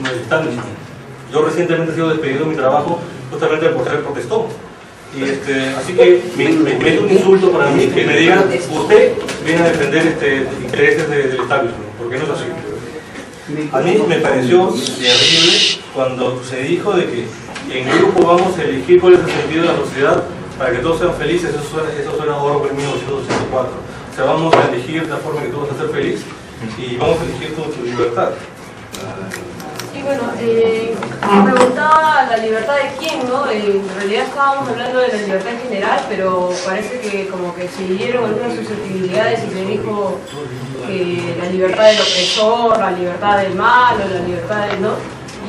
en el establishment. Yo recientemente he sido despedido de mi trabajo justamente porque él protestó. Y así que me es un insulto para mí que me digan, usted viene a defender intereses del establishment, porque no es así. A mí me pareció terrible cuando se dijo de que en grupo vamos a elegir cuál es el sentido de la sociedad para que todos sean felices. Eso suena a Orwell en 1984. O sea, vamos a elegir la forma que tú vas a ser feliz y vamos a elegir tu libertad. Sí, bueno, me preguntaba la libertad de quién, ¿no? En realidad estábamos hablando de la libertad en general, pero parece que como que se dieron algunas susceptibilidades y se dijo que la libertad del opresor, la libertad del malo, la libertad del no.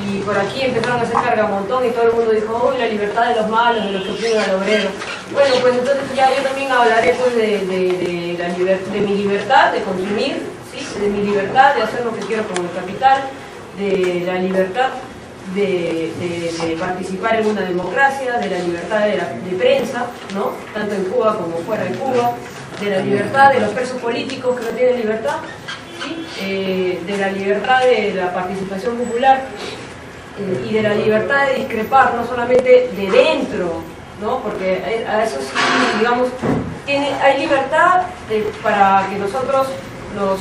Y por aquí empezaron a hacer carga un montón y todo el mundo dijo, uy, la libertad de los malos, de los que oprimen al obrero. Bueno, pues entonces ya yo también hablaré pues de mi libertad de consumir, ¿sí? De mi libertad de hacer lo que quiero con el capital, de la libertad de participar en una democracia, de la libertad de prensa, ¿no? Tanto en Cuba como fuera de Cuba, de la libertad de los presos políticos que no tienen libertad, ¿sí? De la libertad de la participación popular y de la libertad de discrepar, no solamente de dentro, ¿no? Porque a eso sí, digamos, hay libertad para que nosotros nos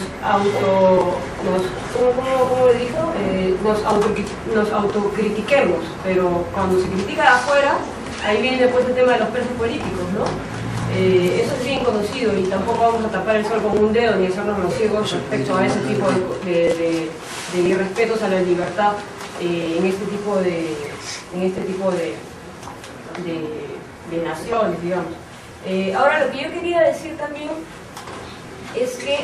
autocritiquemos, pero cuando se critica de afuera, ahí viene después el tema de los presos políticos, ¿no? Eso es bien conocido y tampoco vamos a tapar el sol con un dedo ni hacernos los ciegos respecto a ese tipo de irrespetos a la libertad en este tipo de naciones, digamos. Ahora, lo que yo quería decir también es que,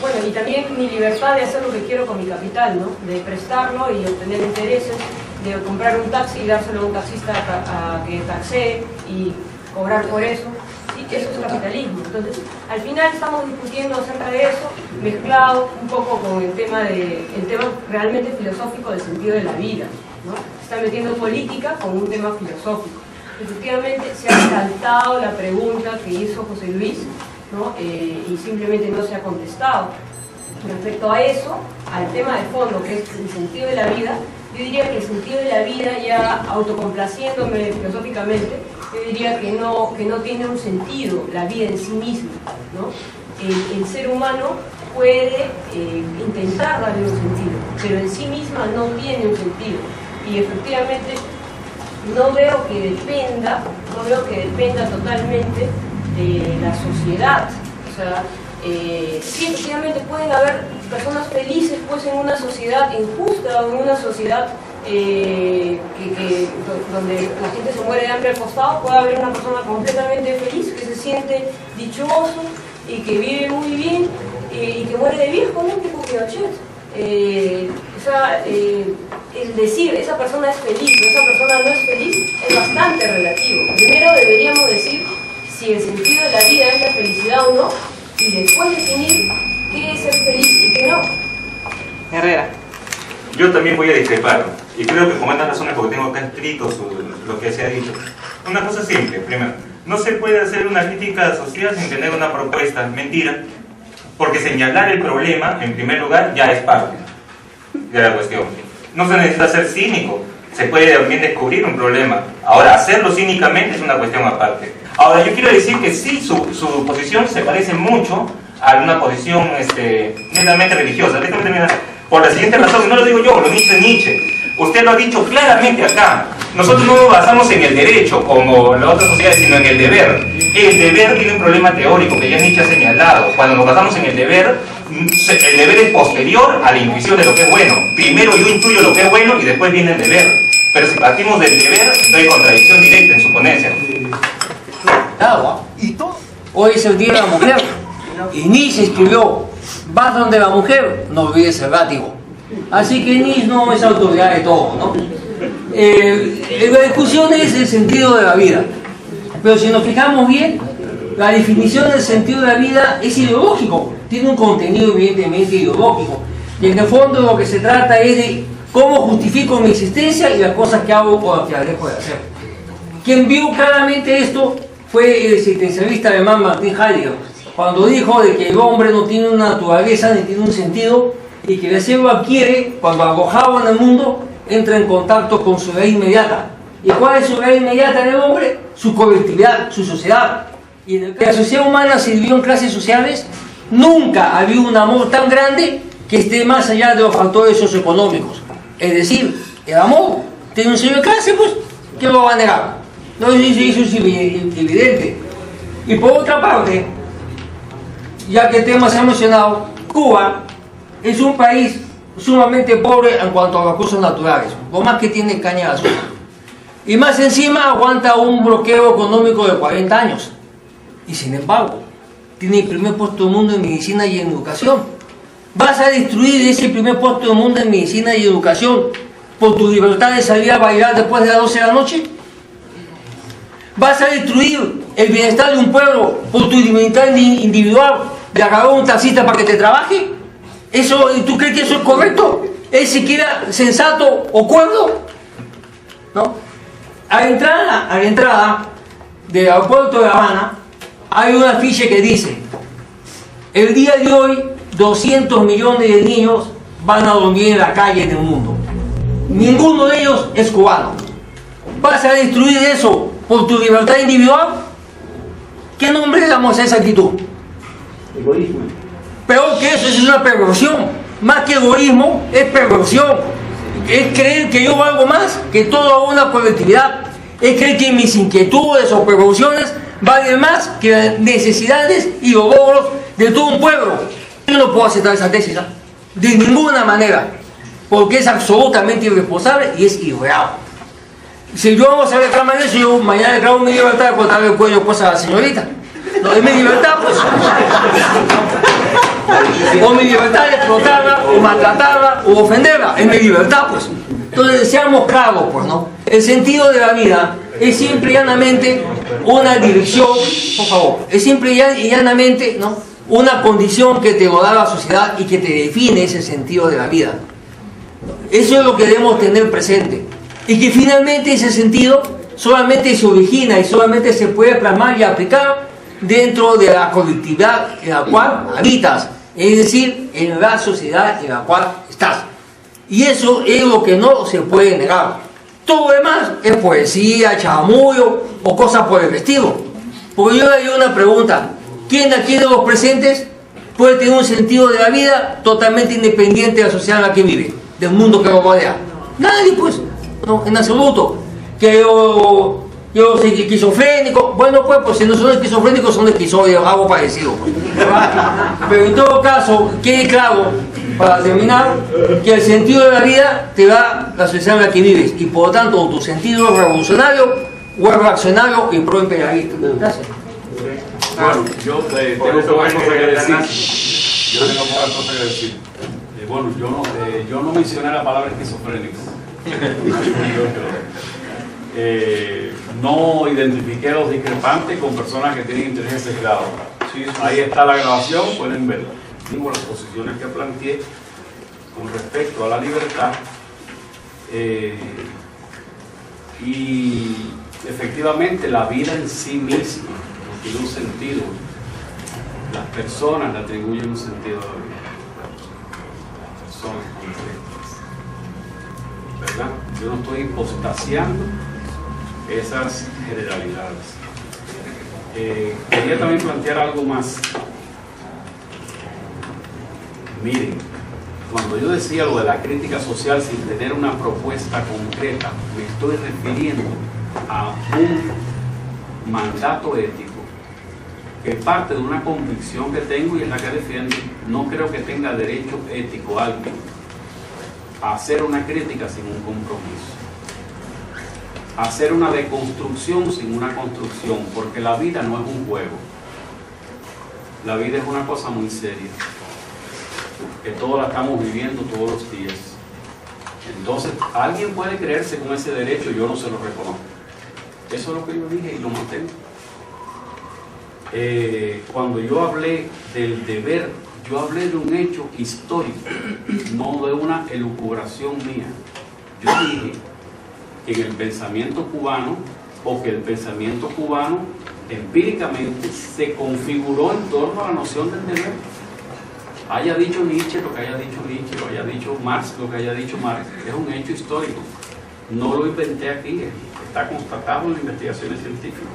bueno, y también mi libertad de hacer lo que quiero con mi capital, ¿no? De prestarlo y obtener intereses, de comprar un taxi y dárselo a un taxista a que taxee y cobrar por eso, ¿sí? Eso es capitalismo. Entonces, al final estamos discutiendo acerca de eso, mezclado un poco con el tema realmente filosófico del sentido de la vida, ¿no? Se está metiendo política con un tema filosófico. Efectivamente, se ha saltado la pregunta que hizo José Luis, ¿no? Y simplemente no se ha contestado. Respecto a eso, al tema de fondo, que es el sentido de la vida, yo diría que el sentido de la vida, ya autocomplaciéndome filosóficamente, yo diría que no tiene un sentido la vida en sí misma, ¿no? El ser humano puede intentar darle un sentido, pero en sí misma no tiene un sentido. Y efectivamente no veo que dependa totalmente de la sociedad. O sea, sí, efectivamente pueden haber personas felices pues en una sociedad injusta o en una sociedad donde la gente se muere de hambre al costado. Puede haber una persona completamente feliz que se siente dichoso y que vive muy bien y que muere de viejo, ¿no? Tipo Pinochet. El decir esa persona es feliz o esa persona no es feliz es bastante relativo. Primero deberíamos decir si el sentido de la vida es la felicidad o no, y después definir qué es ser feliz y qué no. Herrera. Yo también voy a discrepar, y creo que con estas razones, porque tengo acá escrito lo que se ha dicho. Una cosa simple, primero, no se puede hacer una crítica social sin tener una propuesta. Mentira, porque señalar el problema, en primer lugar, ya es parte de la cuestión. No se necesita ser cínico, se puede también descubrir un problema. Ahora, hacerlo cínicamente es una cuestión aparte. Ahora, yo quiero decir que sí, su posición se parece mucho a una posición netamente religiosa. Déjame terminar. Por la siguiente razón, no lo digo yo, lo dice Nietzsche. Usted lo ha dicho claramente acá. Nosotros no nos basamos en el derecho, como las otras sociedades, sino en el deber. El deber tiene un problema teórico que ya Nietzsche ha señalado. Cuando nos basamos en el deber es posterior a la intuición de lo que es bueno. Primero yo intuyo lo que es bueno y después viene el deber. Pero si partimos del deber, no hay contradicción directa en su ponencia. Hoy es el Día de la Mujer y Nietzsche escribió: vas donde la mujer, no olvides el látigo. Así que Nietzsche no es autoridad de todo, ¿no? La discusión es el sentido de la vida, pero si nos fijamos bien, la definición del sentido de la vida es ideológico, tiene un contenido evidentemente ideológico, y en el fondo lo que se trata es de cómo justifico mi existencia y las cosas que hago o las que dejo de hacer. Quien vio claramente esto fue el existencialista alemán Martin Heidegger, cuando dijo de que el hombre no tiene una naturaleza ni tiene un sentido, y que recién lo adquiere cuando alojado en el mundo, entra en contacto con su realidad inmediata. ¿Y cuál es su realidad inmediata del hombre? Su colectividad, su sociedad. Y en el que la sociedad humana se dividió en clases sociales, nunca ha habido un amor tan grande que esté más allá de los factores socioeconómicos. Es decir, el amor tiene un sello de clase, pues, ¿quién lo va a negar? No, eso es evidente. Y por otra parte, ya que el tema se ha mencionado, Cuba es un país sumamente pobre en cuanto a recursos naturales, por más que tiene caña de azúcar. Y más encima aguanta un bloqueo económico de 40 años. Y sin embargo, tiene el primer puesto del mundo en medicina y en educación. ¿Vas a destruir ese primer puesto del mundo en medicina y educación por tu libertad de salir a bailar después de las 12 de la noche? ¿Vas a destruir el bienestar de un pueblo por tu libertad individual de agarrar un taxista para que te trabaje? ¿Eso, tú crees que eso es correcto? ¿Es siquiera sensato o cuerdo? ¿No? A la entrada del aeropuerto de La Habana hay un afiche que dice: el día de hoy 200 millones de niños van a dormir en la calle en el mundo. Ninguno de ellos es cubano. ¿Vas a destruir eso por tu libertad individual? ¿Qué nombre le damos a esa actitud? Egoísmo. Peor que eso, es una perversión. Más que egoísmo, es perversión. Es creer que yo valgo más que toda una colectividad. Es creer que mis inquietudes o preocupaciones valen más que las necesidades y los logros de todo un pueblo. Yo no puedo aceptar esa tesis, ¿no? De ninguna manera, porque es absolutamente irresponsable y es irreal. Si yo vamos a reclamar eso, yo mañana reclamo mi libertad de cortarle el cuello pues a la señorita. No, es mi libertad, pues. O mi libertad de explotarla, o maltratarla, o ofenderla. Es mi libertad, pues. Entonces, seamos claros, pues, ¿no? El sentido de la vida es simple y llanamente una dirección, por favor, es simple y llanamente, ¿no?, una condición que te lo da la sociedad y que te define ese sentido de la vida. Eso es lo que debemos tener presente. Y que finalmente ese sentido solamente se origina y solamente se puede plasmar y aplicar dentro de la colectividad en la cual habitas, es decir, en la sociedad en la cual estás. Y eso es lo que no se puede negar. Todo lo demás es poesía, chamullo o cosas por el estilo. Porque yo le hago una pregunta: ¿quién aquí de los presentes puede tener un sentido de la vida totalmente independiente de la sociedad en la que vive, del mundo que lo rodea? Nadie, pues, no, en absoluto. Que yo soy esquizofrénico. Bueno, pues si no son esquizofrénicos, son esquizoides, algo parecido. Pero en todo caso, quede claro, para terminar, que el sentido de la vida te da la sociedad en la que vives, y por lo tanto tu sentido es revolucionario o es reaccionario y pro-imperialista. Gracias. Bueno, yo tengo pocas cosas que decir. Yo tengo pocas cosas que decir. Bueno, yo no mencioné la palabra esquizofrénico. No identifiqué los discrepantes con personas que tienen inteligencia aislada. Ahí está la grabación, pueden verla. Tengo las posiciones que planteé con respecto a la libertad y efectivamente la vida en sí misma no tiene un sentido. Las personas le atribuyen un sentido a la vida. Las personas concretas, ¿verdad? Yo no estoy hipostasiando esas generalidades. Quería también plantear algo más. Miren, cuando yo decía lo de la crítica social sin tener una propuesta concreta, me estoy refiriendo a un mandato ético que parte de una convicción que tengo y es la que defiendo. No creo que tenga derecho ético alguien a hacer una crítica sin un compromiso, a hacer una deconstrucción sin una construcción, porque la vida no es un juego. La vida es una cosa muy seria, que todos la estamos viviendo todos los días. Entonces, alguien puede creerse con ese derecho, yo no se lo reconozco. Eso es lo que yo dije y lo mantengo. Cuando yo hablé del deber, yo hablé de un hecho histórico, no de una elucubración mía. Yo dije que en el pensamiento cubano, o que el pensamiento cubano empíricamente se configuró en torno a la noción del deber. Haya dicho Nietzsche lo que haya dicho Nietzsche, o haya dicho Marx lo que haya dicho Marx, es un hecho histórico. No lo inventé aquí, está constatado en investigaciones científicas.